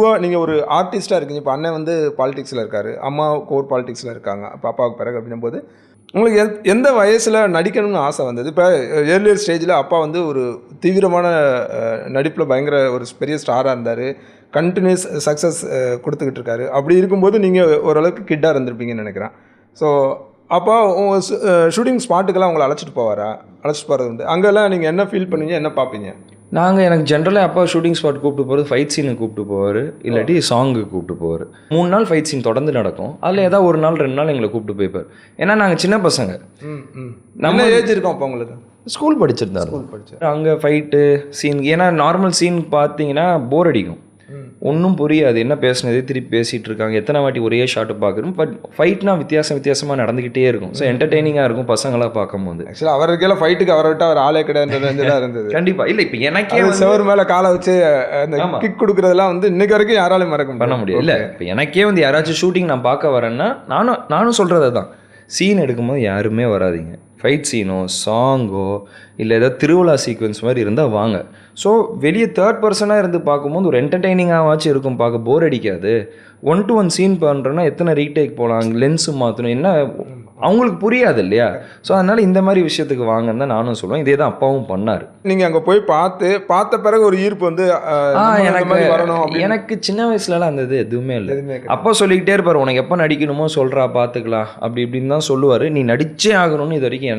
நீங்கள் ஒரு ஆர்டிஸ்ட்டாக இருக்கீங்க. இப்போ அண்ணன் வந்து பாலிடிக்ஸில் இருக்கார், அம்மா கோர் பாலிடிக்ஸில் இருக்காங்க. அப்போ அப்பாவுக்கு பிறகு அப்படின்னும் போது உங்களுக்கு எந்த வயசில் நடிக்கணும்னு ஆசை வந்தது? இப்போ ஏர்லியர் ஸ்டேஜில் அப்பா வந்து ஒரு தீவிரமான நடிப்பில் பயங்கர ஒரு பெரிய ஸ்டாராக இருந்தார், கண்டினியூஸ் சக்ஸஸ் கொடுத்துக்கிட்டு இருக்காரு. அப்படி இருக்கும்போது நீங்கள் ஓரளவுக்கு கிட்டாக இருந்திருப்பீங்கன்னு நினைக்கிறேன். ஸோ அப்போ ஷூட்டிங் ஸ்பாட்டுக்கெல்லாம் உங்களை அழைச்சிட்டு போகிறது உண்டு. அங்கெல்லாம் நீங்கள் என்ன ஃபீல் பண்ணுவீங்க, என்ன பார்ப்பீங்க? எனக்கு ஜென்ரலாக அப்பா ஷூட்டிங் ஸ்பாட் கூப்பிட்டு போகிறது ஃபைட் சீனுக்கு கூப்பிட்டு போவார், இல்லாட்டி சாங்குக்கு கூப்பிட்டு போவார். 3 நாள் ஃபைட் சீன் தொடர்ந்து நடக்கும். அதில் ஏதாவது 1 நாள் 2 நாள் எங்களை கூப்பிட்டு போய்ப்பார். ஏன்னா நாங்கள் சின்ன பசங்க. நம்ம ஏஜ் இருக்கோம் அப்போ உங்களுக்கு? ஸ்கூல் படிச்சிருந்தாரு. அங்கே ஃபைட்டு சீன், ஏன்னா நார்மல் சீன் பார்த்தீங்கன்னா போர் அடிக்கும், ஒன்றும் புரியாது, என்ன பேசுனதே திருப்பி பேசிகிட்டு இருக்காங்க, எத்தனை வாட்டி ஒரே ஷாட்டு பார்க்குறோம். பட் ஃபைட்னா வித்தியாசமாக நடந்துக்கிட்டே இருக்கும். ஸோ என்டர்டெய்னிங்காக இருக்கும் பசங்களாக பார்க்கும்போது. ஆக்சுவலாக அவருக்கே ஃபைட்டுக்கு அவரை விட்டு அவர் ஆளே கிடையாது இருந்தது. கண்டிப்பாக இல்லை. இப்போ எனக்கே செவர் மேலே காலை வச்சு அந்த கிக் கொடுக்குறதெல்லாம் வந்து இன்னைக்கு வரைக்கும் யாராலையும் பண்ண முடியாது. இல்லை, இப்போ எனக்கே வந்து யாராச்சும் ஷூட்டிங் நான் பார்க்க வரேன்னா நானும் சொல்கிறது தான், சீன் எடுக்கும்போது யாருமே வராதிங்க. ஃபைட் சீனோ சாங்கோ இல்லை ஏதாவது திருவிழா சீக்வன்ஸ் மாதிரி இருந்தால் வாங்க. ஸோ வெளியே தேர்ட் பர்சனாக இருந்து பார்க்கும்போது ஒரு என்டர்டெய்னிங்காகவாச்சும் இருக்கும், பார்க்க போர் அடிக்காது. 1-to-1 சீன் பண்ணுறோன்னா எத்தனை ரீடேக் போகலாம், லென்ஸு மாற்றணும், என்ன அவங்களுக்கு புரியாது இல்லையா? ஸோ அதனால் இந்த மாதிரி விஷயத்துக்கு வாங்கன்னு தான் நானும் சொல்லுவேன். இதே தான் அப்பாவும் பண்ணார். நீங்கள் அங்கே போய் பார்த்த பிறகு ஒரு ஈர்ப்பு வந்து எனக்கு சின்ன வயசுலலாம் அந்த இது எதுவுமே இல்லை. அப்பா சொல்லிக்கிட்டே இருப்பார், உனக்கு எப்போ நடிக்கணுமோ சொல்கிறா பார்த்துக்கலாம் அப்படி இப்படின்னு தான் சொல்லுவார். நீ நடிச்சே ஆகணும்னு இது வரைக்கும் எனக்கு